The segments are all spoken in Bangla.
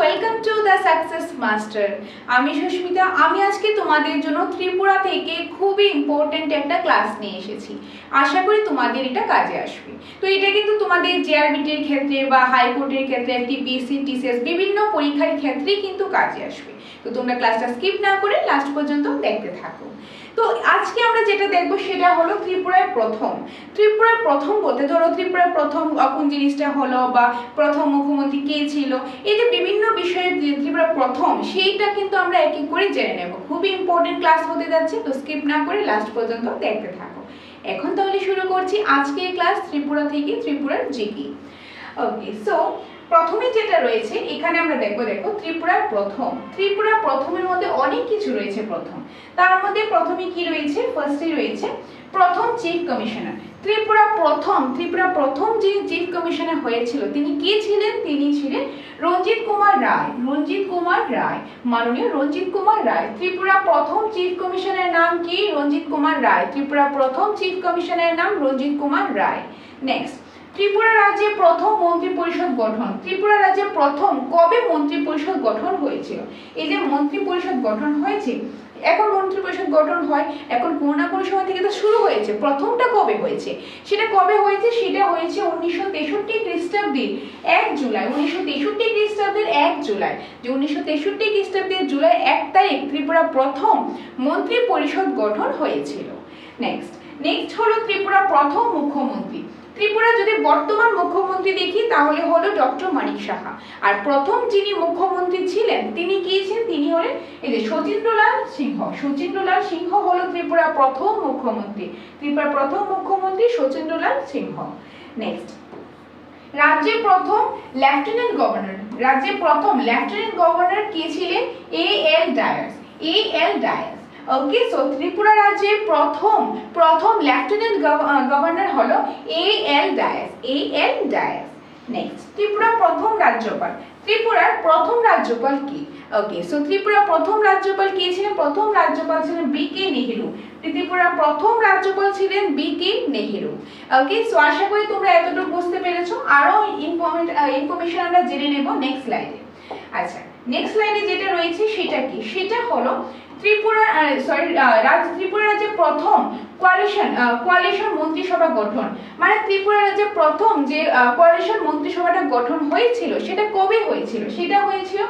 Welcome to the success master. আমি সুস্মিতা। আমি আজকে তোমাদের জন্য ত্রিপুরা থেকে খুবই ইম্পর্টেন্ট একটা ক্লাস নিয়ে এসেছি। আশা করি তোমাদের এটা কাজে আসবে। তো এটা কিন্তু তোমাদের জেআরবিটির ক্ষেত্রে বা হাইকোর্টের ক্ষেত্রে, টিপিএসসি, টিসিএস বিভিন্ন পরীক্ষার ক্ষেত্রেই কিন্তু কাজে আসবে। তো তোমরা ক্লাসটা স্কিপ না করে লাস্ট পর্যন্ত দেখতে থাকো। তো আজকে আমরা যেটা দেখবো সেটা হলো ত্রিপুরার প্রথম। ত্রিপুরার প্রথম বলতে ধরো ত্রিপুরার প্রথম কোন জিনিসটা হলো বা প্রথম মুখ্যমন্ত্রী কে ছিল, এই যে বিভিন্ন বিষয়ে ত্রিপুরা প্রথম সেইটা কিন্তু আমরা এক এক করে জেনে নেব। খুবই ইম্পর্টেন্ট ক্লাস হতে যাচ্ছে, তো স্কিপ না করে লাস্ট পর্যন্ত দেখতে থাকো। এখন তাহলে শুরু করছি আজকের ক্লাস ত্রিপুরা থেকে, ত্রিপুরার জিকে। ওকে, সো প্রথমে যেটা রয়েছে এখানে আমরা দেখো ত্রিপুরার প্রথম। ত্রিপুরা প্রথমের মধ্যে অনেক কিছু রয়েছে। প্রথম তার মধ্যে প্রথমে কি রয়েছে, ফার্স্টে রয়েছে প্রথম চিফ কমিশনার। ত্রিপুরা প্রথম যে চিফ কমিশনার হয়েছিল তিনি কে ছিলেন? তিনি ছিলেন রঞ্জিত কুমার রায়। মাননীয় রঞ্জিত কুমার রায়। ত্রিপুরা প্রথম চিফ কমিশনারের নাম কি? রঞ্জিত কুমার রায়। ত্রিপুরা প্রথম চিফ কমিশনারের নাম রঞ্জিত কুমার রায়। নেক্সট, ত্রিপুরা রাজ্যে প্রথম মন্ত্রী পরিষদ গঠন। ত্রিপুরা রাজ্যে প্রথম কবে মন্ত্রী পরিষদ গঠন হয়েছিল? এই যে মন্ত্রী পরিষদ গঠন হয়েছে, এখন মন্ত্রী পরিষদ গঠন হয় এখন কোন না কোন সময় থেকে তো শুরু হয়েছে। প্রথমটা কবে হয়েছে? সেটা কবে হয়েছে? সেটা হয়েছে 1963 খ্রিস্টাব্দের 1 জুলাই। 1963 খ্রিস্টাব্দের 1 জুলাই, যে 1963 খ্রিস্টাব্দের জুলাই 1 তারিখ ত্রিপুরা প্রথম মন্ত্রী পরিষদ গঠন হয়েছিল। নেক্সট হলো ত্রিপুরা প্রথম মুখ্যমন্ত্রী। ত্রিপুরা যদি বর্তমান মুখ্যমন্ত্রী দেখি তাহলে হলো ডক্টর মানিক সাহা। আর প্রথম যিনি মুখ্যমন্ত্রী ছিলেন তিনি কি ছিলেন? তিনি হলেন এই যে সচিন্দ্রলাল সিংহ। সচিন্দ্রলাল সিংহ হলো ত্রিপুরা প্রথম মুখ্যমন্ত্রী। ত্রিপুরা প্রথম মুখ্যমন্ত্রী সচিন্দ্রলাল সিংহ। নেক্সট, রাজ্যের প্রথম লেফটেন্যান্ট গভর্নর। রাজ্যের প্রথম লেফটেন্যান্ট গভর্নর কে ছিলেন? এ.এল. ডায়াস। ওকে, সো ত্রিপুরা রাজ্যের প্রথম লেফটেন্যান্ট গভর্নর হলো এ.এল. ডায়াস। নেক্সট, ত্রিপুরা প্রথম রাজ্যপাল। ত্রিপুরার প্রথম রাজ্যপাল কি? ওকে, সো ত্রিপুরা প্রথম রাজ্যপাল কে ছিলেন? প্রথম রাজ্যপাল ছিলেন বি.কে. নেহেরু। ত্রিপুরা প্রথম রাজ্যপাল ছিলেন বি.কে. নেহেরু। ওকে, সো আশা করি তোমরা এতটুকু বুঝতে পেরেছো। আরো ইনফরমেশন আমরা জেনে নেব নেক্সট স্লাইডে। আচ্ছা, নেক্সট স্লাইডে যেটা রয়েছে সেটা কি? সেটা হলো ত্রিপুরা রাজ্যের প্রথম কোয়ালিশন মন্ত্রিসভা গঠন। মানে ত্রিপুরা রাজ্যের প্রথম যে কোয়ালিশন মন্ত্রিসভাটা গঠন হয়েছিল সেটা কবে হয়েছিল? সেটা হয়েছিল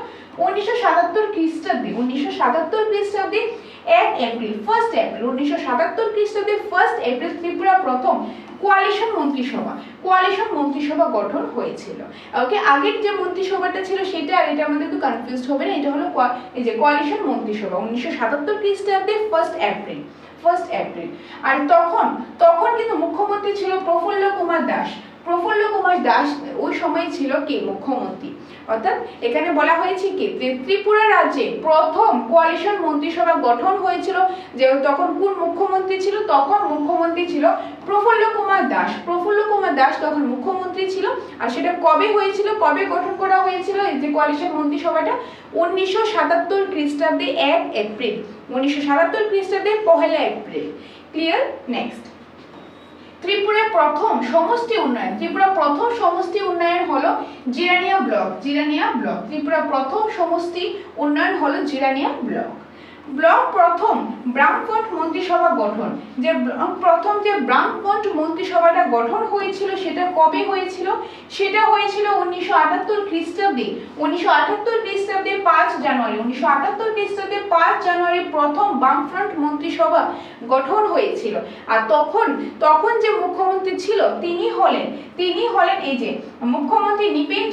1977 খ্রিস্টাব্দে। 1977 খ্রিস্টাব্দে 1 এপ্রিল, 1 এপ্রিল 1977 খ্রিস্টাব্দে 1 এপ্রিল ত্রিপুরা প্রথম কোয়ালিশন মন্ত্রিসভা গঠন হয়েছিল। ওকে, আগের যে মন্ত্রিসভাটা ছিল সেটা আর এটা আমাদের একটু কনফিউজড হবে না। এটা হলো এই যে কোয়ালিশন মন্ত্রিসভা 1977 খ্রিস্টাব্দে 1 এপ্রিল। আর তখন কিন্তু মুখ্যমন্ত্রী ছিল প্রফুল্ল কুমার দাস। ওই সময় ছিল কে মুখ্যমন্ত্রী? অর্থাৎ এখানে বলা হয়েছে কি ত্রিপুরা রাজ্যে প্রথম কোয়ালিশন মন্ত্রিসভা গঠন হয়েছিল। যে তখন কোন মুখ্যমন্ত্রী ছিল? তখন মুখ্যমন্ত্রী ছিল প্রফুল্ল কুমার দাস তখন মুখ্যমন্ত্রী ছিল। আর সেটা কবে হয়েছিল, কবে গঠন করা হয়েছিল এই যে কোয়ালিশন মন্ত্রিসভাটা? 1977 খ্রিস্টাব্দে 1 এপ্রিল। 1977 খ্রিস্টাব্দে 1 এপ্রিল। ক্লিয়ার? নেক্সট, ত্রিপুরার প্রথম সমষ্টি উন্নয়ন। ত্রিপুরা প্রথম সমষ্টি উন্নয়ন হলো জিরানিয়া ব্লক। ত্রিপুরা প্রথম সমষ্টি উন্নয়ন হলো জিরানিয়া ব্লক। প্রথম ব্রাহ্মণ মন্ত্রিসভা গঠন। যে প্রথম যে ব্রাহ্মণ মন্ত্রিসভাটা গঠন হয়েছিল সেটা কবে হয়েছিল? সেটা হয়েছিল 1978 খ্রিস্টাব্দে। 1978 খ্রিস্টাব্দে 5 জানুয়ারি। 1978 খ্রিস্টাব্দে 5 জানুয়ারি প্রথম বামফ্রন্ট মন্ত্রিসভা গঠন হয়েছিল। আর তখন যে মুখ্যমন্ত্রী ছিল তিনি হলেন এই যে মুখ্যমন্ত্রী নৃপেন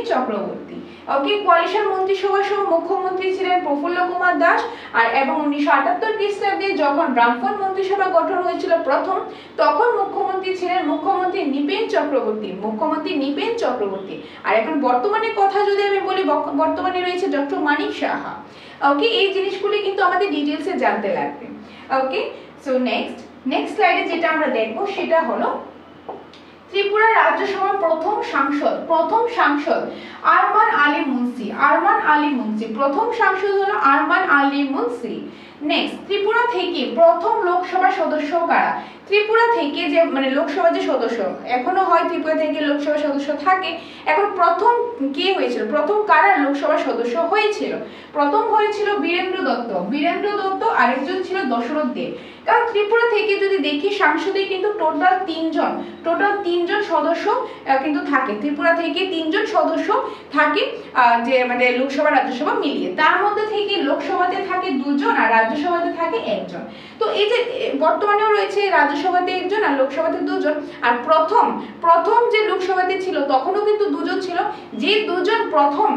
চক্রবর্তী। ওকে, কোয়ালিশন মন্ত্রিসভার সময় মুখ্যমন্ত্রী ছিলেন প্রফুল্ল কুমার দাস। আর এবং 1978 খ্রিস্টাব্দে যখন ব্রাহ্মণ মন্ত্রিসভা গঠন হয়েছিল প্রথম, তখন মুখ্যমন্ত্রী ছিলেন নৃপেন চক্রবর্তী। আর এখন বর্তমানে কথা যদি আমি বলি, বর্তমানে রয়েছে ডক্টর মানিক সাহা। ওকে, এই জিনিসগুলি কিন্তু আমাদের ডিটেইলসে জানতে লাগবে। ওকে, সো নেক্সট স্লাইডে যেটা আমরা দেখবো সেটা হলো ত্রিপুরা রাজ্যসভার প্রথম সাংসদ আরমান আলী মুন্সি। প্রথম সাংসদ হলো আরমান আলী মুন্সি। নেক্সট, ত্রিপুরা থেকে প্রথম লোকসভা সদস্য কারা? ত্রিপুরা থেকে যে মানে লোকসভা যে সদস্য, এখনো হয় ত্রিপুরা থেকে লোকসভা সদস্য থাকে, এখন প্রথম কে হয়েছিল, প্রথম কারা লোকসভা সদস্য হয়েছিল? প্রথম হয়েছিল বীরেন্দ্র দত্ত। বীরেন্দ্র দত্ত, আরেকজন ছিল দশরথ দেব। কারণ ত্রিপুরা থেকে যদি দেখি সাংসদে কিন্তু টোটাল তিনজন সদস্য কিন্তু থাকে, ত্রিপুরা থেকে 3 জন সদস্য থাকে যে মানে লোকসভা রাজ্যসভা মিলিয়ে। তার মধ্যে থেকে লোকসভাতে থাকে 2 জন আর রাজ্যসভাতে থাকে 1 জন। তো এই যে বর্তমানেও রয়েছে রাজ্যসভাতে 1 জন আর লোকসভাতে 2 জন। আর প্রথম যে লোকসভাতে ছিল তখনও কিন্তু 2 জন ছিল। যে 2 জন প্রথম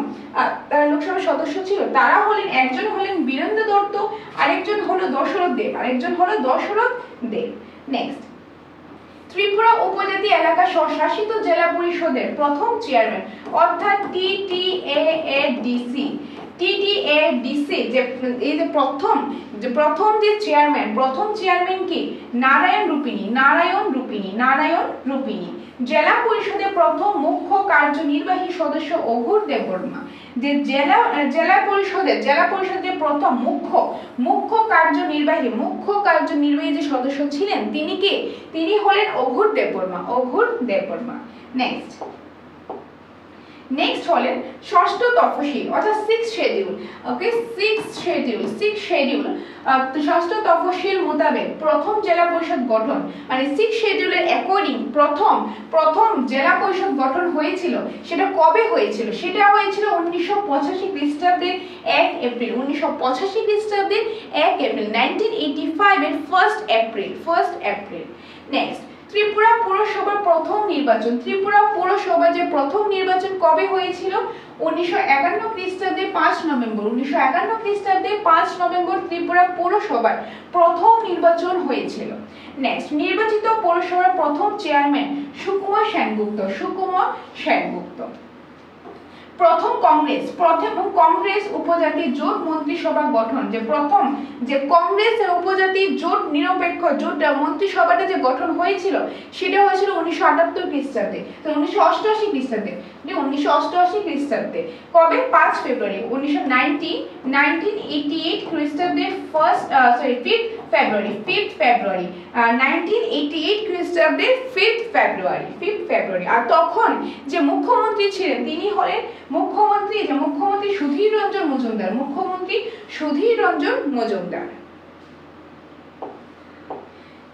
লোকসভা সদস্য ছিল তারা হলেন, একজন হলেন বীরেন্দ্র দত্ত, আরেকজন হলো দশরথ দেব। নেক্সট, ত্রিপুরা উপজাতি এলাকা স্বশাসিত জেলা পরিষদের প্রথম চেয়ারম্যান অর্থাৎ TTADC যে এই যে প্রথম যে চেয়ারম্যান কি? নারায়ণ রূপিণী। জেলা পরিষদের প্রথম মুখ্য কার্যনির্বাহী সদস্য অঘোর দেববর্মা। যে জেলা পরিষদের প্রথম মুখ্য কার্যনির্বাহী যে সদস্য ছিলেন তিনি কে? তিনি হলেন অঘোর দেববর্মা। নেক্সট হলেন ষষ্ঠ তফসিল অর্থাৎ 6th শিডিউল। ওকে, 6th শিডিউল ষষ্ঠ তফসিল মোতাবেক প্রথম জেলা পরিষদ গঠন, মানে 6th শিডিউলের অ্যাকর্ডিং প্রথম জেলা পরিষদ গঠন হয়েছিল। সেটা কবে হয়েছিল? সেটা হয়েছিল 1985 খ্রিস্টাব্দের 1 এপ্রিল। 1985 খ্রিস্টাব্দের 1 এপ্রিল, 1985 এর 1st এপ্রিল। নেক্সট, ত্রিপুরা পুরসভার প্রথম নির্বাচন। ত্রিপুরা পুরসভা যে প্রথম নির্বাচন কবে হয়েছিল? 1951 খ্রিস্টাব্দে 5 নভেম্বর। 1951 খ্রিস্টাব্দে 5 নভেম্বর ত্রিপুরা পুরসভার প্রথম নির্বাচন হয়েছিল। নেক্সট, নির্বাচিত পৌরসভার প্রথম চেয়ারম্যান সুকুমার সেনগুপ্ত। প্রথম কংগ্রেস উপজাতি জোট মন্ত্রিসভা গঠন, যে প্রথম যে কংগ্রেস উপজাতি জোট নিরপেক্ষ জোট মন্ত্রিসভাটা যে গঠন হয়েছিল সেটা হয়েছিল 1978 খ্রিস্টাব্দে। তো 1988 খ্রিস্টাব্দে কবে? 5 ফেব্রুয়ারি। 1988 খ্রিস্টাব্দে 5th ফেব্রুয়ারি। 1988 খ্রিস্টাব্দে 5th ফেব্রুয়ারি। আর তখন যে মুখ্যমন্ত্রী ছিলেন তিনি হলেন মুখ্যমন্ত্রী সুধীর রঞ্জন মজুমদার।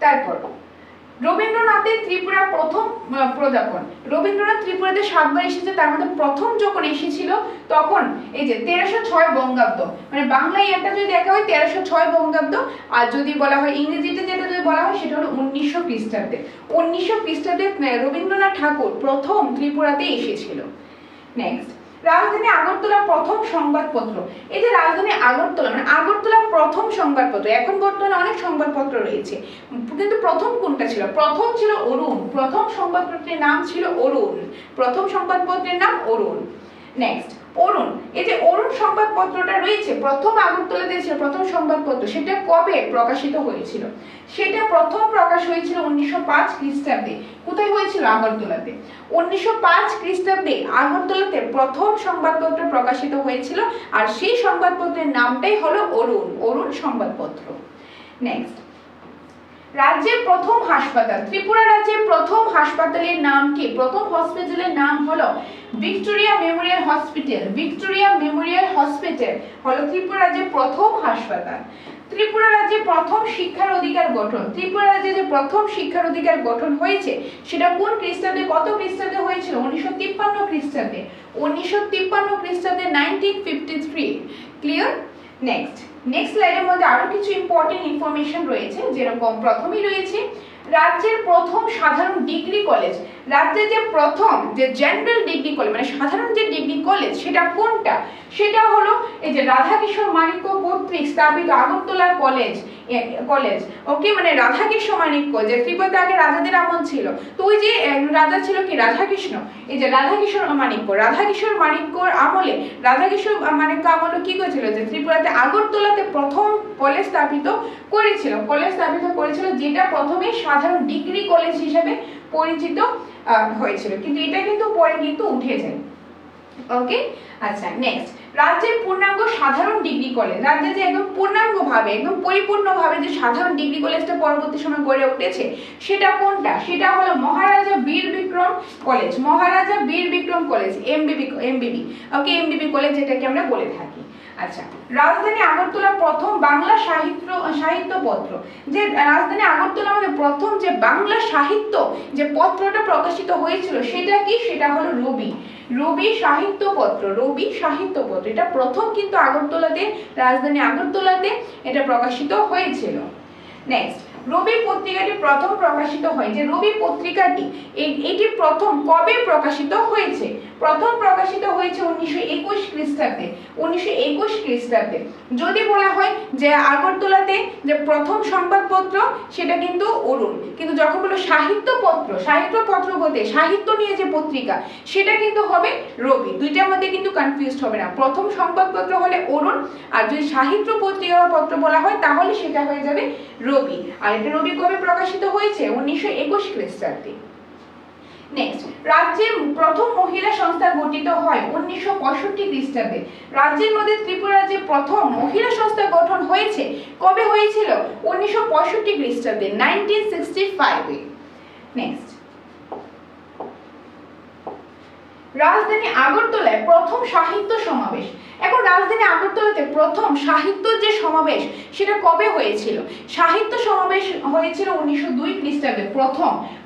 তারপর রবীন্দ্রনাথের ত্রিপুরা প্রথম পদার্পণ। রবীন্দ্রনাথ ত্রিপুরাতে 7 বার এসেছে, তার মধ্যে প্রথম যখন এসেছিল তখন এই যে 1306 বঙ্গাব্দ, মানে বাংলায় এটা যদি দেখা হয় 1306 বঙ্গাব্দ, আর যদি বলা হয় ইংরেজিতে যেটা যদি বলা হয় সেটা হলো 1900 খ্রিস্টাব্দে। 1900 খ্রিস্টাব্দে রবীন্দ্রনাথ ঠাকুর প্রথম ত্রিপুরাতে এসেছিল। নেক্সট, রাজধানী আগরতলা প্রথম সংবাদপত্র। এই যে রাজধানী আগরতলা মানে আগরতলা প্রথম সংবাদপত্র। এখন বর্তমানে অনেক সংবাদপত্র রয়েছে, কিন্তু প্রথম কোনটা ছিল? প্রথম ছিল অরুণ। প্রথম সংবাদপত্রের নাম ছিল অরুণ। নেক্সট, অরুণ, এই যে অরুণ সংবাদপত্রটা রয়েছে প্রথম আগরতলাতে ছিল প্রথম সংবাদপত্র, সেটা কবে প্রকাশিত হয়েছিল? সেটা প্রথম প্রকাশ হয়েছিল 1905 খ্রিস্টাব্দে। কোথায় হয়েছিল? আগরতলাতে। 1905 খ্রিস্টাব্দে আগরতলাতে প্রথম সংবাদপত্র প্রকাশিত হয়েছিল, আর সেই সংবাদপত্রের নামটাই হলো অরুণ সংবাদপত্র। নেক্সট, রাজ্যের প্রথম হাসপাতাল। ত্রিপুরা রাজ্যের প্রথম হাসপাতালের নাম কি? প্রথম হসপিটালের নাম হলো ভিক্টোরিয়া মেমোরিয়াল হসপিটাল হলো ত্রিপুরা রাজ্যের প্রথম হাসপাতাল। ত্রিপুরা রাজ্যে প্রথম শিক্ষার অধিকার গঠন। ত্রিপুরা রাজ্যে যে প্রথম শিক্ষার অধিকার গঠন হয়েছে সেটা কোন খ্রিস্টাব্দে, কত খ্রিস্টাব্দে হয়েছিল? 1953 খ্রিস্টাব্দে। 1953 খ্রিস্টাব্দে 1953। ক্লিয়ার? নেক্সট স্লাইডের মধ্যে আরো কিছু ইম্পর্টেন্ট ইনফরমেশন রয়েছে, যেরকম প্রথমেই রয়েছে রাজ্যের প্রথম সাধারণ ডিগ্রি কলেজ। রাজ্যের যে প্রথম যে জেনারেল ডিগ্রি কলেজ মানে সাধারণ যে ডিগ্রি কলেজ সেটা কোনটা? সেটা হলো এই যে রাধাকিশোর মাণিক্য কর্তৃক স্থাপিত আগরতলা কলেজ। ওকে, মানে রাধাকিশোর মাণিক্য, যে ত্রিপুরাতে আগে রাজাদের আমল ছিল, তো ওই যে রাজা ছিল কি? রাধাকৃষ্ণ। এই যে রাধাকিশোর মাণিক্যর আমলে রাধাকিশোর মাণিক্য আমলে কি করেছিল? যে ত্রিপুরাতে আগরতলাতে প্রথম কলেজ স্থাপিত করেছিল, যেটা প্রথমে সাধারণ ডিগ্রি কলেজ হিসেবে পরিচিত হয়েছিল, কিন্তু এটা কিন্তু পরে কিন্তু উঠে যায়। ওকে। আচ্ছা নেক্সট, রাজ্যের পূর্ণাঙ্গ সাধারণ ডিগ্রি কলেজ, রাজ্যে যে একদম পূর্ণাঙ্গ ভাবে একদম পরিপূর্ণ ভাবে যে সাধারণ ডিগ্রি কলেজটা পরবর্তী সময় গড়ে উঠেছে সেটা কোনটা? সেটা হলো মহারাজা বীর বিক্রম কলেজ, মহারাজা বীর বিক্রম কলেজ, এমবিবি। ওকে, এমবিবি কলেজ যেটাকে আমরা বলে থাকি। আচ্ছা, রাজধানী আগরতলার প্রথম বাংলা সাহিত্যপত্র, যে রাজধানী আগরতলা আমাদের প্রথম যে বাংলা সাহিত্য যে পত্রটা প্রকাশিত হয়েছিল সেটা কি? সেটা হলো রবি সাহিত্যপত্র, রবি সাহিত্যপত্র। এটা প্রথম কিন্তু আগরতলাতে, রাজধানী আগরতলাতে এটা প্রকাশিত হয়েছিল। নেক্সট, রবি পত্রিকাটি প্রথম প্রকাশিত হয়, যে রবি পত্রিকাটি এটি প্রথম কবে প্রকাশিত হয়েছে? প্রথম প্রকাশিত হয়েছে 1921 খ্রিস্টাব্দে, 1921 খ্রিস্টাব্দে। যদি বলা হয় যে আগরতলাতে যে প্রথম সংবাদপত্র সেটা কিন্তু অরুণ, কিন্তু যখন বলো সাহিত্যপত্র বলতে সাহিত্য নিয়ে যে পত্রিকা সেটা কিন্তু হবে রবি। দুইটার মধ্যে কিন্তু কনফিউজড হবে না, প্রথম সংবাদপত্র হলে অরুণ, আর যদি সাহিত্য পত্রিকা বা পত্র বলা হয় তাহলে সেটা হয়ে যাবে রবি। আর এটা রবি কবে প্রকাশিত হয়েছে? 1921 খ্রিস্টাব্দে। নেক্সট, রাজ্যের প্রথম মহিলা সংস্থা গঠিত হয় 1965 খ্রিস্টাব্দে। রাজ্যের মধ্যে ত্রিপুরা যে প্রথম মহিলা সংস্থা গঠন হয়েছে কবে হয়েছিল? 1965 খ্রিস্টাব্দে, 1965 এ। নেক্সট, রাজধানী আগরতলায় প্রথম সাহিত্য সমাবেশ। এখন রাজধানী আগরতলাতে প্রথম সাহিত্য যে সমাবেশ সেটা কবে হয়েছিল? সাহিত্য সমাবেশ হয়েছিল 1902 খ্রিস্টাব্দে,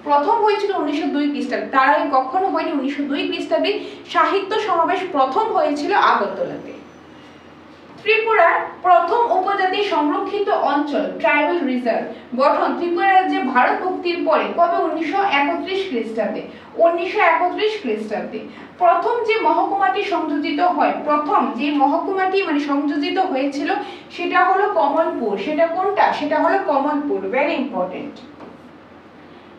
প্রথম হয়েছিল 1902 খ্রিস্টাব্দে, তার আগে কখনো হয়নি। 1902 খ্রিস্টাব্দে সাহিত্য সমাবেশ প্রথম হয়েছিল আগরতলাতে। ত্রিপুরার প্রথম উপজাতি সংরক্ষিত অঞ্চল ট্রাইবাল রিজার্ভ গঠন ত্রিপুরা রাজ্যে ভারত মুক্তির পরে কবে? 1931 খ্রিস্টাব্দে, 1931 খ্রিস্টাব্দে। প্রথম যে মহকুমাটি সংযোজিত হয়, প্রথম যে মহকুমাটি মানে সংযোজিত হয়েছিল সেটা হলো কমলপুর। সেটা কোনটা? সেটা হলো কমলপুর, ভেরি ইম্পর্টেন্ট।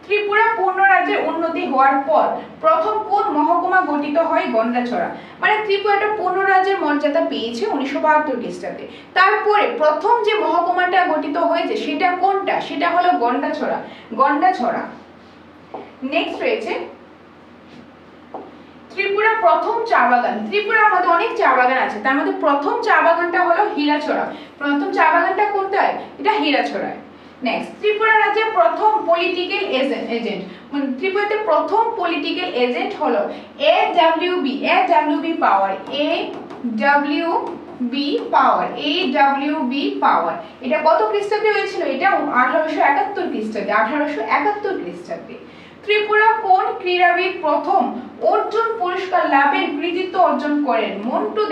ত্রিপুরা পূর্ণ রাজ্যের উন্নতি হওয়ার পর প্রথম কোন মহকুমা গঠিত হয়? গন্ডাছড়া। মানে ত্রিপুরাটা পূর্ণ রাজ্যের মর্যাদা পেয়েছে 1972 খ্রিস্টাব্দে। তারপরে প্রথম যে মহকুমাটা গঠিত হয়েছে সেটা কোনটা? সেটা হলো গন্ডাছড়া। নেক্সট রয়েছে ত্রিপুরা প্রথম চা বাগান। ত্রিপুরার মধ্যে অনেক চা বাগান আছে, তার মধ্যে প্রথম চা বাগানটা হলো হীরাছড়া। প্রথম চা বাগানটা কোনটায়? এটা হীরাছড়ায়। নেক্সট, ত্রিপুরা রাজ্যের প্রথম পলিটিক্যাল এজেন্ট, মানে ত্রিপুরাতে প্রথম পলিটিক্যাল এজেন্ট হলো AWB পাওয়ার, AWB পাওয়ার। এটা কত খ্রিস্টাব্দে হয়েছিল? এটা 1871 খ্রিস্টাব্দে, 1871 খ্রিস্টাব্দে। ত্রিপুরা কোন ক্রীড়াবিদ প্রথম অর্জুন পুরস্কার লাভের কৃতিত্ব অর্জন করেন? মন্টু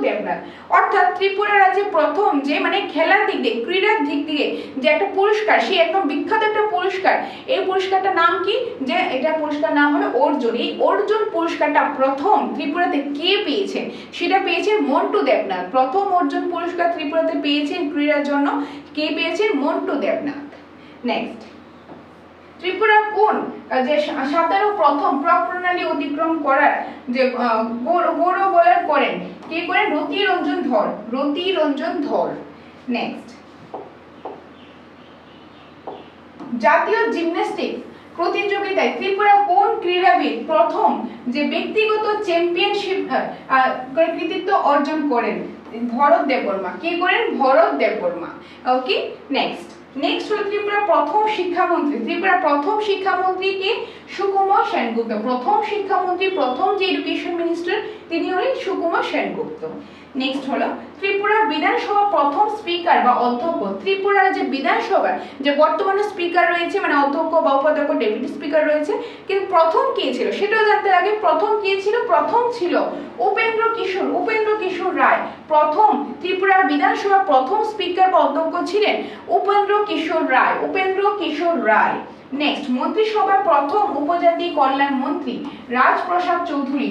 দেবনাথ। অর্থাৎ ত্রিপুরা রাজ্যে প্রথম যে মানে খেলার দিক দিয়ে, ক্রীড়ার দিক দিয়ে যে একটা পুরস্কার, সেই একদম বিখ্যাত একটা পুরস্কার, এই পুরস্কারটার নাম কি? যে এটা পুরস্কার নাম হলো অর্জুন। এই অর্জুন পুরস্কারটা প্রথম ত্রিপুরাতে কে পেয়েছেন? সেটা পেয়েছেন মন্টু দেবনাথ। প্রথম অর্জুন পুরস্কার ত্রিপুরাতে পেয়েছেন ক্রীড়ার জন্য, কে পেয়েছেন? মন্টু দেবনাথ। নেক্সট, ত্রিপুরা কোন যে সাঁতারু প্রথম প্রণালী অতিক্রম করার যে গৌরবলার করেন? কে করেন? রতিরঞ্জন ধর। নেক্সট, জাতীয় জিমন্যাস্টিক প্রতিযোগিতায় ত্রিপুরা কোন ক্রীড়াবিদ প্রথম যে ব্যক্তিগত চ্যাম্পিয়নশিপ কৃতিত্ব অর্জন করেন? ভরত দেববর্মা। কে করেন? ভরত দেববর্মা। ওকে। নেক্সট হলো ত্রিপুরা প্রথম শিক্ষামন্ত্রী। ত্রিপুরা প্রথম শিক্ষামন্ত্রী কে? সুকুমার সেনগুপ্ত। প্রথম শিক্ষামন্ত্রী, প্রথম যে এডুকেশন মিনিস্টার তিনি হলেন সুকুমার সেনগুপ্ত। নেক্সট হলো ত্রিপুরা বিধানসভা প্রথম স্পিকার বা অধ্যক্ষ। ত্রিপুরার যে বিধানসভার যে বর্তমানে স্পিকার রয়েছে মানে অধ্যক্ষ বা উপাধ্যক্ষ, ডেপুটি স্পিকার রয়েছে, কিন্তু প্রথম কে ছিল সেটাও জানতে লাগে। প্রথম কে ছিল? প্রথম ছিল উপেন্দ্র কিশোর রায়। প্রথম ত্রিপুরার বিধানসভা প্রথম স্পিকার বা অধ্যক্ষ ছিলেন উপেন্দ্র কিশোর রায়। নেক্সট, মন্ত্রিসভার প্রথম উপজাতি কল্যাণ মন্ত্রী রাজপ্রসাদ চৌধুরী।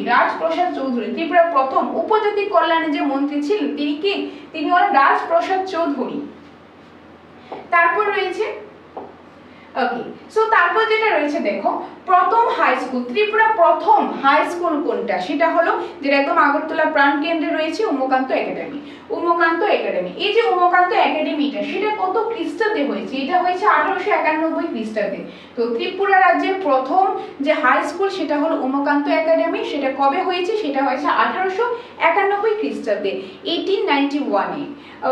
ত্রিপুরার প্রথম উপজাতি কল্যাণের যে মন্ত্রী ছিলেন তিনি কি? তিনি হলেন রাজপ্রসাদ চৌধুরী। তারপর রয়েছে ওকে, সো তারপর যেটা রয়েছে দেখো, প্রথম হাই স্কুল, ত্রিপুরা প্রথম হাই স্কুল কোনটা, সেটা হলো যেটা একদম আগরতলা প্রাণকেন্দ্রে রয়েছে উমাকান্ত একাডেমি। উমাকান্ত একাডেমি, এই যে উমাকান্ত একাডেমিটা সেটা কত খ্রিস্টাব্দে হয়েছে? এটা হয়েছে 1891 খ্রিস্টাব্দে। তো ত্রিপুরা রাজ্যের প্রথম যে হাই স্কুল সেটা হলো উমাকান্ত একাডেমি। সেটা কবে হয়েছে? সেটা হয়েছে 1891 খ্রিস্টাব্দে, 1891 এ।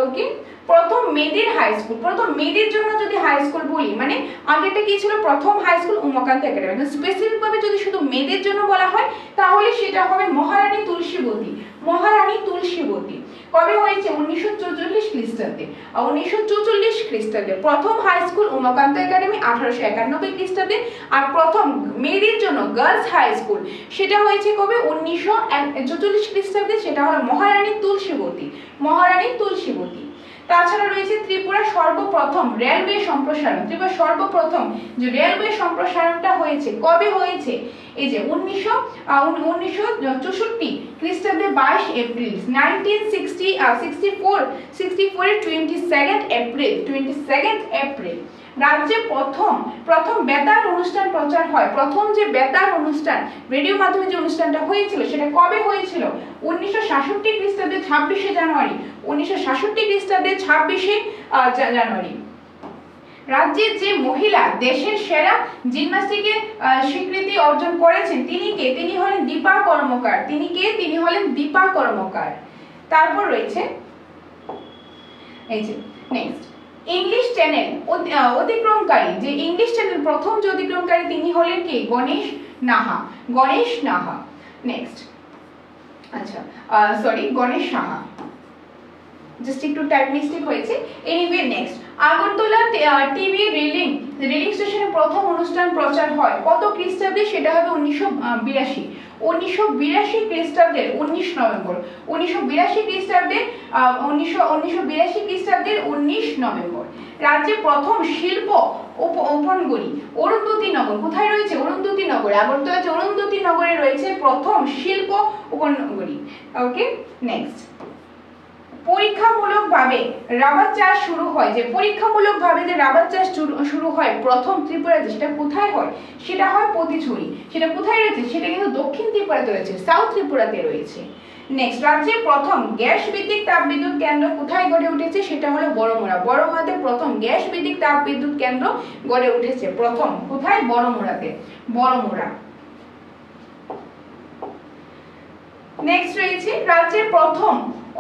ওকে, প্রথম মেয়েদের হাই স্কুল, প্রথম মেয়েদের জন্য যদি হাই স্কুল বলি, মানে আগেটা কি ছিল? প্রথম high school Umakanta academy. Specific ভাবে যদি শুধু মেয়েদের জন্য বলা হয় তাহলে সেটা হবে মহারানী তুলসীবতী। মহারানী তুলসীবতী কবে হয়েছে? 1944 খ্রিস্টাব্দে। 1944 খ্রিস্টাব্দে প্রথম হাই স্কুল উমাকান্ত একাডেমি 1891 খ্রিস্টাব্দে। আর প্রথম মেয়েদের জন্য গার্লস হাই স্কুল সেটা হয়েছে কবে? 1944 খ্রিস্টাব্দে। সেটা হলো মহারানী তুলসীবতী। মহারানী তুলসীবতী। তাছাড়া রয়েছে ত্রিপুরা সর্বপ্রথম রেলওয়ে সম্প্রসারণ। ত্রিপুরা সর্বপ্রথম যে রেলওয়ে সম্প্রসারণটা হয়েছে কবে হয়েছে? এই যে 1964 খ্রিস্টাব্দে 22 এপ্রিল। 1964 এর 22 এপ্রিল রাজ্যে প্রথম বেতার অনুষ্ঠান প্রচার হয়। প্রথম যে বেতার অনুষ্ঠান রেডিও মাধ্যমে যে অনুষ্ঠানটা হয়েছিল সেটা কবে হয়েছিল? 1966 খ্রিস্টাব্দে 26শে জানুয়ারি। 1966 খ্রিস্টাব্দে 26শে জানুয়ারি। রাজ্যের যে মহিলা দেশের সেরা জিমন্যাস্টিকে স্বীকৃতি অর্জন করেছেন তিনি কে? তিনি হলেন দীপা কর্মকার। তিনি কে? তিনি হলেন দীপা কর্মকার। তারপর রয়েছে এই যে নেক্সট, ইংলিশ চ্যানেল অতিক্রমকারী, যে ইংলিশ চ্যানেল প্রথম যে অতিক্রমকারী তিনি হলেন কে? গণেশ নাহা। গণেশ নাহা। নেক্সট, আচ্ছা সরি, গণেশ সাহা, জাস্ট একটু টাইপ মিস্টেক হয়েছে। Anyway next, Agartala TV reeling স্টেশনে প্রথম অনুষ্ঠান প্রচার হয় কত খ্রিস্টাব্দে? সেটা হবে 1982। 1982 খ্রিস্টাব্দের 19 নভেম্বর। 1982 খ্রিস্টাব্দের 1982 খ্রিস্টাব্দের 19 নভেম্বর। রাজ্যে প্রথম শিল্প উপনগরী অরুন্ধতী নগর কোথায় রয়েছে? অরুন্ধতী নগরে। আগরতলা যে অরুন্ধতী নগরে রয়েছে প্রথম শিল্প উপনগরী। ওকে, নেক্সট, পরীক্ষামূলকভাবে রাবার চাষ শুরু হয়। যে পরীক্ষামূলকভাবে যে রাবার চাষ শুরু হয় প্রথম ত্রিপুরাতে, সেটা কোথায় হয়? সেটা হয় পতিছড়ি। সেটা কোথায় রয়েছে? সেটা কিন্তু দক্ষিণ ত্রিপুরাতে রয়েছে, সাউথ ত্রিপুরাতে রয়েছে। নেক্সট, রাজ্যের প্রথম গ্যাস ভিত্তিক তাপবিদ্যুৎ কেন্দ্র কোথায় গড়ে উঠেছে? সেটা হলো বড়মুড়া। বড়মুড়াতে প্রথম গ্যাস ভিত্তিক তাপবিদ্যুৎ কেন্দ্র গড়ে উঠেছে। প্রথম কোথায়? বড়মুড়াতে। বড়মুড়া। নেক্সট রয়েছে রাজ্যের প্রথম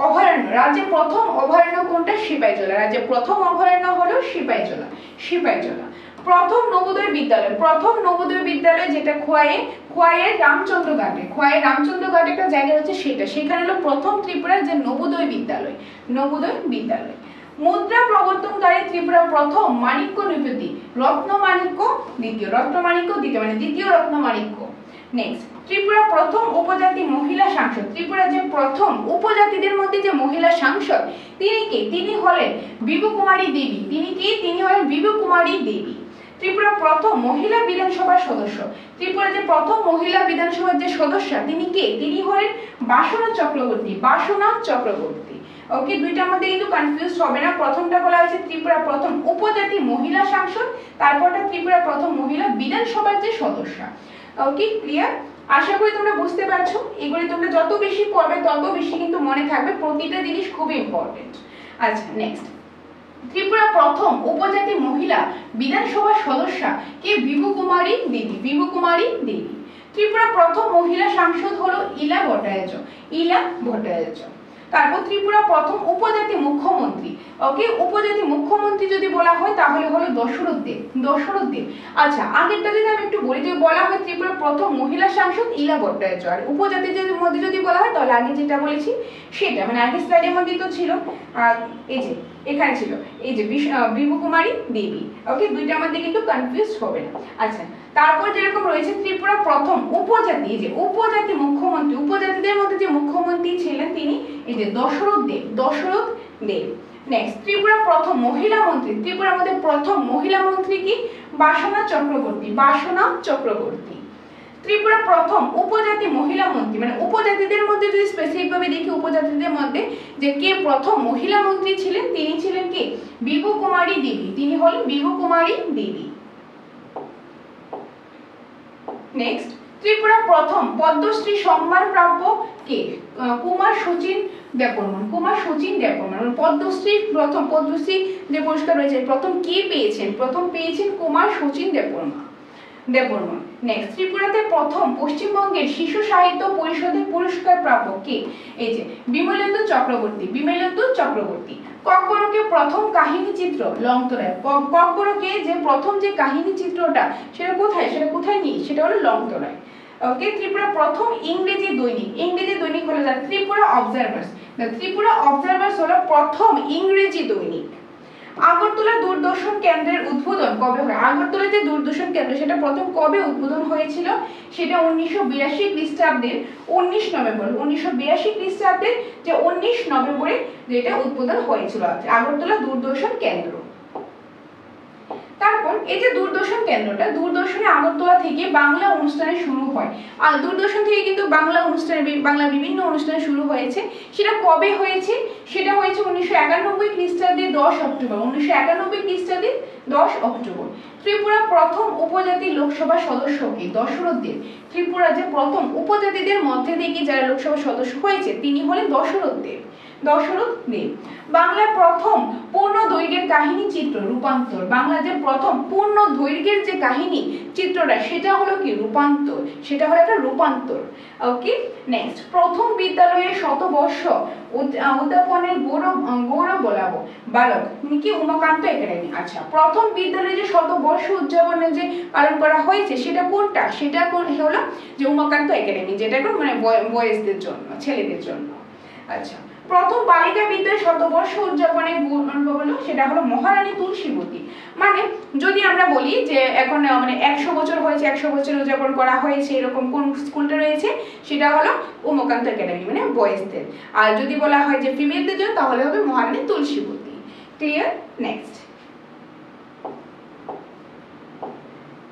অভয়ারণ্য। রাজ্যের প্রথম অভয়ারণ্য কোনটা? সিপাহীজলা। রাজ্যের প্রথম অভয়ারণ্য হলো সিপাহীজলা। সিপাহীজলা। প্রথম নবোদয় বিদ্যালয়, প্রথম নবোদয় বিদ্যালয় যেটা খোয়াইয়ের রামচন্দ্র ঘাটে। খোয়াইয়ের রামচন্দ্র ঘাটে একটা জায়গা হচ্ছে সেটা, সেখানে হলো প্রথম ত্রিপুরার যে নবোদয় বিদ্যালয়। নবোদয় বিদ্যালয়। মুদ্রা প্রবর্তনকারী ত্রিপুরা প্রথম মাণিক্য নৃপতি রত্নমাণিক্য দ্বিতীয়। রত্নমাণিক্য দ্বিতীয় মানে দ্বিতীয় রত্নমাণিক্য। নেক্সট, ত্রিপুরা প্রথম উপজাতি মহিলা সাংসদ। ত্রিপুরা যে প্রথম উপজাতিদের মধ্যে যে মহিলা সাংসদ তিনি কে? তিনি হলেন বিভু কুমারী দেবী। তিনি কি? তিনি হলেন বিভু কুমারী দেবী। ত্রিপুরা প্রথম মহিলা বিধানসভার সদস্য। ত্রিপুরা যে প্রথম মহিলা বিধানসভার যে সদস্য তিনি কে? তিনি হলেন বাসনা চক্রবর্তী। বাসনা চক্রবর্তী। ওকে, দুইটার মধ্যে কিন্তু কনফিউজ হবে না। প্রথমটা বলা হয়েছে ত্রিপুরা প্রথম উপজাতি মহিলা সাংসদ, তারপরটা ত্রিপুরা প্রথম মহিলা বিধানসভার যে সদস্য। ওকে, ক্লিয়ার? আশা করি তোমরা বুঝতে পারছো। এগুলি তোমরা যত বেশি পড়বে তত বেশি কিন্তু মনে থাকবে, প্রতিটা জিনিস খুবই ইম্পর্টেন্ট। আচ্ছা, নেক্সট, ত্রিপুরা প্রথম উপজাতি মহিলা বিধানসভার সদস্য কে? বিভু কুমারী দেবী। বিভু কুমারী দেবী। ত্রিপুরা প্রথম মহিলা সাংসদ হলো ইলা ভট্টাচার্য। ইলা ভট্টাচার্য। তারপর ত্রিপুরা প্রথম উপজাতি মুখ্যমন্ত্রী। ওকে, উপজাতি মুখ্যমন্ত্রী যদি বলা হয় তাহলে হলো দশরথ দেব। দশরথ দেব। আচ্ছা, আগেরটা যদি আমি একটু বলি, যদি বলা হয় ত্রিপুরা প্রথম মহিলা সাংসদ ইলা ভট্টাচার্য, আর উপজাতিদের মধ্যে যদি বলা হয় তাহলে আগে যেটা বলেছি সেটা, মানে আগের স্লাইডের মধ্যে তো ছিল, এই যে এখানে ছিল এই যে বিভু কুমারী দেবী। ওকে, দুইটার মধ্যে কিন্তু কনফিউজ হবে না। আচ্ছা, তারপর যেরকম রয়েছে ত্রিপুরা প্রথম উপজাতি, এই যে উপজাতি মুখ্যমন্ত্রী, উপজাতিদের মধ্যে যে মুখ্যমন্ত্রী ছিলেন তিনি এই যে দশরথ দেব। দশরথ দেব। নেক্সট, ত্রিপুরা প্রথম মহিলা মন্ত্রী। ত্রিপুরার মধ্যে প্রথম মহিলা মন্ত্রী কি? বাসনা চক্রবর্তী। বাসনা চক্রবর্তী। ত্রিপুরা প্রথম উপজাতি মহিলা মন্ত্রী, মানে উপজাতিদের মধ্যে যদি স্পেসিফিক ভাবে দেখি উপজাতিদের মধ্যে যে কে প্রথম মহিলা মন্ত্রী ছিলেন তিনি ছিলেন কে? বিভু কুমারী দেবী। তিনি হলেন বিভু কুমারী দেবী। নেক্সট, ত্রিপুরা প্রথম পদ্মশ্রী সম্মান প্রাপ্য কে? কুমার শচীন দেববর্মন। কুমার শচীন দেববর্মন পদ্মশ্রী প্রথম পদ্মশ্রী যে পুরস্কার রয়েছে প্রথম কে পেয়েছেন? প্রথম পেয়েছেন কুমার শচীন দেববর্মন। নেক্সট, ত্রিপুরাতে প্রথম পশ্চিমবঙ্গের শিশু সাহিত্য পরিষদের পুরস্কার প্রাপক কে? এই যে বিমলেন্দু চক্রবর্তী। বিমলেন্দু চক্রবর্তী। ককবরকে প্রথম কাহিনী চিত্র লংতরায়। ককবরকে যে প্রথম যে কাহিনী চিত্রটা সেটা কোথায় নিয়ে? সেটা হলো লংতরায়। ওকে, ত্রিপুরা প্রথম ইংরেজি দৈনিক। ইংরেজি দৈনিক হলো ত্রিপুরা অবজারভার্স। ত্রিপুরা অবজারভার্স হলো প্রথম ইংরেজি দৈনিক। আগরতলা দূরদর্শন কেন্দ্রের উদ্বোধন কবে হয়? আগরতলা যে দূরদর্শন কেন্দ্র সেটা প্রথম কবে উদ্বোধন হয়েছিল? সেটা 1982 খ্রিস্টাব্দের 19 নভেম্বর। 1982 খ্রিস্টাব্দের যে 19 নভেম্বরে যেটা উদ্বোধন হয়েছিল আগরতলা দূরদর্শন কেন্দ্র। তারপর এই যে দূরদর্শন কেন্দ্রটা, দূরদর্শনে আগরতলা থেকে বাংলা অনুষ্ঠানে শুরু হয়। আর দূরদর্শন থেকে কিন্তু বাংলা বিভিন্ন অনুষ্ঠানে শুরু হয়েছে। সেটা কবে হয়েছে? সেটা হয়েছে 1991 খ্রিস্টাব্দের 10 অক্টোবর। 1991 খ্রিস্টাব্দের 10 অক্টোবর। ত্রিপুরা প্রথম উপজাতি লোকসভা সদস্যকে দশরথ দেব। ত্রিপুরা যে প্রথম উপজাতিদের মধ্যে থেকে যারা লোকসভা সদস্য হয়েছে তিনি হলেন দশরথ দেব। বাংলার প্রথম পূর্ণ দৈর্ঘ্যের কাহিনী চিত্র রূপান্তর। বাংলা যে প্রথম পূর্ণ দৈর্ঘ্যের যে কাহিনী চিত্রটা সেটা হলো কি? রূপান্তর। সেটা হলো একটা রূপান্তর। ওকে, নেক্সট, প্রথম বিদ্যালয়ের শতবর্ষ উদ্যাপনের গৌরব বলাবো বালক কি? উমাকান্ত একাডেমি। আচ্ছা, প্রথম বিদ্যালয়ে যে শতবর্ষ উদযাপনে যে পালন করা হয়েছে সেটা কোনটা? সেটা হলো যে উমাকান্ত একাডেমি, যেটা এখন মানে বয়েজদের জন্য, ছেলেদের জন্য। আচ্ছা, প্রথম বালিকা বিদ্যালয় শতবর্ষ উদযাপনে হলো সেটা হলো মহারানী তুলসীবতী। মানে যদি আমরা বলি যে এখন মানে 100 বছর হয়েছে, 100 বছর উদযাপন করা হয়েছে, এরকম কোন স্কুলটা রয়েছে সেটা হলো উমাকান্ত একাডেমি, মানে বয়েজদের। আর যদি বলা হয় যে ফিমেলদের জন্য তাহলে হবে মহারানী তুলসীবতী। ক্লিয়ার? নেক্সট,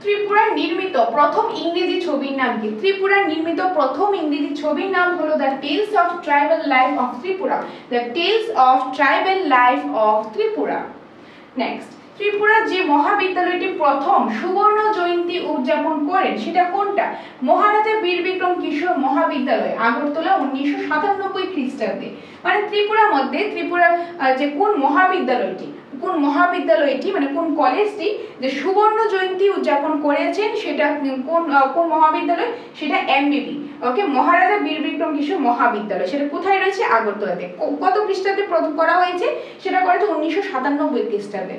ত্রিপুরার নির্মিত প্রথম ইংরেজি ছবির নাম কি? ত্রিপুরার নির্মিত প্রথম ইংরেজি ছবির নাম হলো the tales of tribal life of Tripura. The tales of tribal life of Tripura. Next, Tripura যে মহাবিদ্যালয়টি প্রথম সুবর্ণ জয়ন্তী উদযাপন করেন সেটা কোনটা? মহারাজা বীর বিক্রম কিশোর মহাবিদ্যালয়, আগরতলা 1997 খ্রিস্টাব্দে। মানে ত্রিপুরার মধ্যে ত্রিপুরা যে কোন মহাবিদ্যালয়টি মানে কোন কলেজটি যে সুবর্ণ জয়ন্তী উদযাপন করেছেন সেটা কোন মহাবিদ্যালয়? সেটা এমবিবি। ওকে, মহারাজা বীর বিক্রম কিশোর মহাবিদ্যালয়। সেটা কোথায় রয়েছে? আগরতলাতে। কত খ্রিস্টাব্দে প্রথম করা হয়েছে? সেটা করেছে 1997 খ্রিস্টাব্দে,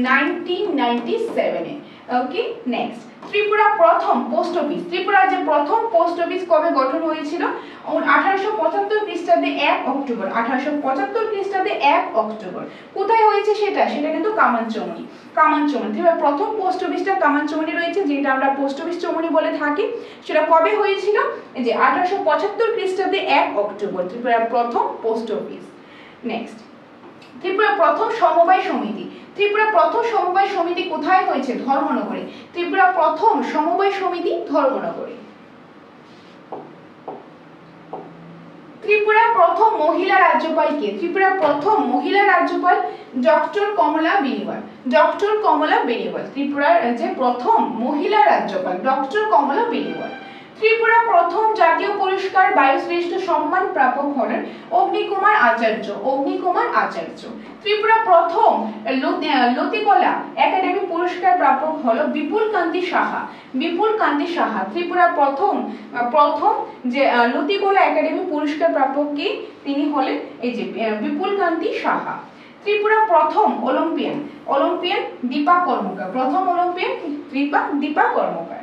1997 এ। ওকে, নেক্সট, ত্রিপুরা প্রথম পোস্ট অফিস। ত্রিপুরার যে প্রথম পোস্ট অফিস কবে গঠন হয়েছিল? 1875 খ্রিস্টাব্দে 1 অক্টোবর। 1875 খ্রিস্টাব্দে 1 অক্টোবর। কোথায় হয়েছে সেটা? সেটা কিন্তু কামানচৌমনি। ত্রিপুরার প্রথম পোস্ট অফিসটা কামানচৌমনি রয়েছে, যেটা আমরা পোস্ট অফিস চৌমনি বলে থাকি। সেটা কবে হয়েছিল? এই যে 1875 খ্রিস্টাব্দে 1 অক্টোবর ত্রিপুরার প্রথম পোস্ট অফিস। নেক্সট, ত্রিপুরা প্রথম সমবায় সমিতি। ত্রিপুরা প্রথম সমবায় সমিতি কোথায় হয়েছে? ধর্মনগরে। ত্রিপুরা প্রথম সমবায় সমিতি ধর্মনগরে। ত্রিপুরা প্রথম মহিলা রাজ্যপাল কে? ত্রিপুরা প্রথম মহিলা রাজ্যপাল ডক্টর কমলা বেনিওয়াল। ডক্টর কমলা বেনিওয়াল ত্রিপুরার যে প্রথম মহিলা রাজ্যপাল ডক্টর কমলা বেনিওয়াল। ত্রিপুরা প্রথম জাতীয় পুরস্কার বায়ুশ্রেষ্ঠ সম্মান প্রাপক হলেন অগ্নিকুমার আচার্য। অগ্নিকুমার আচার্য। ত্রিপুরা প্রথম লতিকলা একাডেমি পুরস্কার প্রাপক হলো বিপুল কান্তি সাহা। বিপুল কান্তি সাহা। ত্রিপুরা প্রথম যে লতিকলা একাডেমি পুরস্কার প্রাপক কে? তিনি হলেন এই যে বিপুল কান্তি সাহা। ত্রিপুরা প্রথম অলিম্পিয়ান দীপা কর্মকার। প্রথম অলিম্পিয়ান দীপা কর্মকার।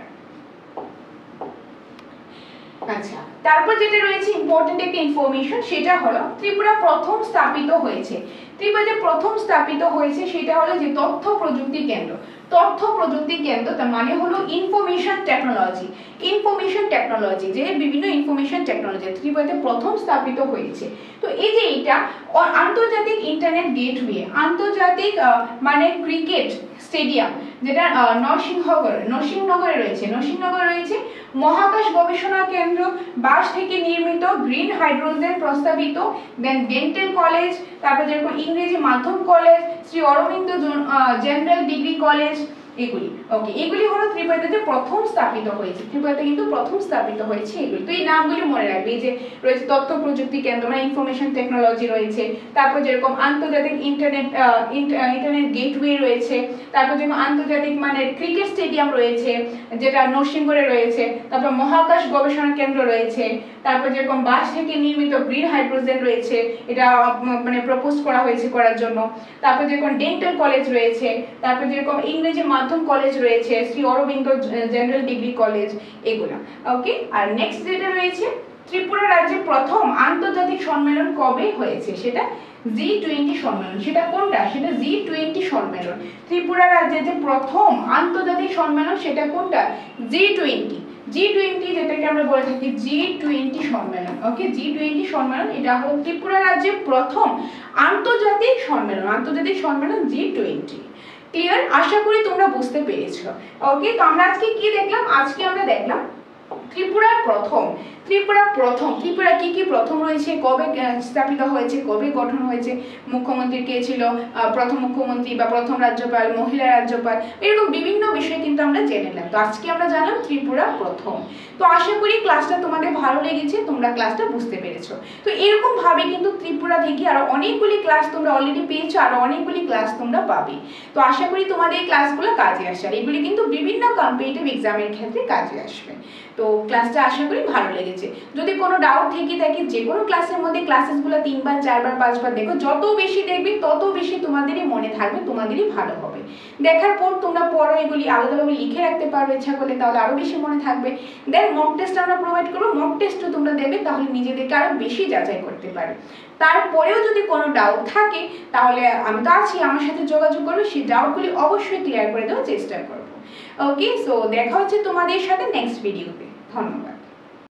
আচ্ছা, তারপর যেটা রয়েছে ইম্পর্টেন্ট একটা ইনফরমেশন, সেটা হলো ত্রিপুরা প্রথম স্থাপিত হয়েছে। ত্রিপুরা যে প্রথম স্থাপিত হয়েছে সেটা হলো যে তথ্য প্রযুক্তি কেন্দ্র। তথ্য প্রযুক্তি কেন্দ্র তার মানে হলো ইনফরমেশন টেকনোলজি। ইনফরমেশন টেকনোলজি, যে বিভিন্ন ইনফরমেশন টেকনোলজি ত্রিপুরাতে প্রথম স্থাপিত হয়েছে। তো এই যে এটা আন্তর্জাতিক ইন্টারনেট গেটওয়ে, আন্তর্জাতিক মানে ক্রিকেট স্টেডিয়াম যেটা নরসিংনগরে রয়েছে। মহাকাশ গবেষণা কেন্দ্র, বাঁশ থেকে নির্মিত গ্রিন হাইড্রোজেন প্রস্তাবিত, দেন ডেন্টাল কলেজ, তারপর যেরকম ইংরেজি মাধ্যম college, Shri Aurobindo general degree college, এগুলি ওকে, এগুলি হলো ত্রিপুরাতে যে প্রথম স্থাপিত হয়েছে, ত্রিপুরাতে কিন্তু প্রথম স্থাপিত হয়েছে এগুলি। তো এই নামগুলি মনে রাখবে, এই যে রয়েছে তথ্য প্রযুক্তি কেন্দ্র মানে ইনফরমেশন টেকনোলজি রয়েছে, তারপর যেরকম আন্তর্জাতিক ইন্টারনেট গেটওয়ে রয়েছে, তারপর যেরকম আন্তর্জাতিক মানে ক্রিকেট স্টেডিয়াম রয়েছে যেটা নরসিংগড়ে রয়েছে, তারপর মহাকাশ গবেষণা কেন্দ্র রয়েছে, তারপর যেরকম বাঁশ থেকে নির্মিত গ্রিন হাইড্রোজেন রয়েছে, এটা মানে প্রপোজ করা হয়েছে করার জন্য, তারপর যেরকম ডেন্টাল কলেজ রয়েছে, তারপর যেরকম ইংরেজি মাধ্যম কলেজ রয়েছে, Shri Aurobindo general degree college, এগুলো ওকে। আর নেক্সট যেটা রয়েছে, ত্রিপুরা রাজ্যে প্রথম আন্তর্জাতিক সম্মেলন কবে হয়েছে, সেটা G20 সম্মেলন। সেটা কোনটা, সেটা G20 সম্মেলন। ত্রিপুরা রাজ্যে যে প্রথম আন্তর্জাতিক সম্মেলন সেটা কোনটা, G20 যেটাকে আমরা বলে থাকি G20 সম্মেলন ওকে। G20 সম্মেলন এটা হলো ত্রিপুরা রাজ্যে প্রথম আন্তর্জাতিক সম্মেলন G20। ক্লিয়ার? আশা করি তোমরা বুঝতে পেরেছো ওকে। তো আমরা আজকে কি দেখলাম, আজকে আমরা দেখলাম ত্রিপুরা কি কি প্রথম রয়েছে, কবে স্থাপিত হয়েছে, কবে গঠন হয়েছে, মুখ্যমন্ত্রী কে ছিল, প্রথম মুখ্যমন্ত্রী বা প্রথম রাজ্যপাল, মহিলা রাজ্যপাল, এরকম বিভিন্ন বিষয় কিন্তু আমরা জেনে নিলাম। তো আজকে আমরা জানলাম ত্রিপুরা প্রথম। তো আশা করি ক্লাসটা তোমাদের ভালো লেগেছে, তোমরা ক্লাসটা বুঝতে পেরেছো। তো এরকম ভাবে কিন্তু ত্রিপুরা থেকে আরো অনেকগুলি ক্লাস তোমরা অলরেডি পেয়েছো, আরো অনেকগুলি ক্লাস তোমরা পাবে। তো আশা করি তোমাদের এই ক্লাসগুলো কাজে আসে, আর এগুলি কিন্তু বিভিন্ন কম্পিটিটিভ এক্সামের ক্ষেত্রে কাজে আসবে। তো ক্লাসটা আশা করি ভালো লেগেছে। যদি কোনো ডাউট থেকে থাকে, যে কোনো ক্লাসের মধ্যে ক্লাসেসগুলো 3 বার 4 বার 5 বার দেখো, যত বেশি দেখবে তত বেশি তোমাদেরই মনে থাকবে, তোমাদেরই ভালো হবে। দেখার পর তোমরা পড়ো, এগুলি আলাদাভাবে লিখে রাখতে পারবে ইচ্ছা করলে, তাহলে আরো বেশি মনে থাকবে। দেন মক টেস্ট আমরা প্রোভাইড করবো, মক টেস্টও তোমরা দেবে, তাহলে নিজেদেরকে আরো বেশি যাচাই করতে পারবে। তারপরেও যদি কোনো ডাউট থাকে তাহলে আমি তো আছি, আমার সাথে যোগাযোগ করবে, সেই ডাউটগুলি অবশ্যই ক্লিয়ার করে দেওয়ার চেষ্টা করবো ওকে। সো দেখা হচ্ছে তোমাদের সাথে নেক্সট ভিডিওতে। ধন্যবাদ।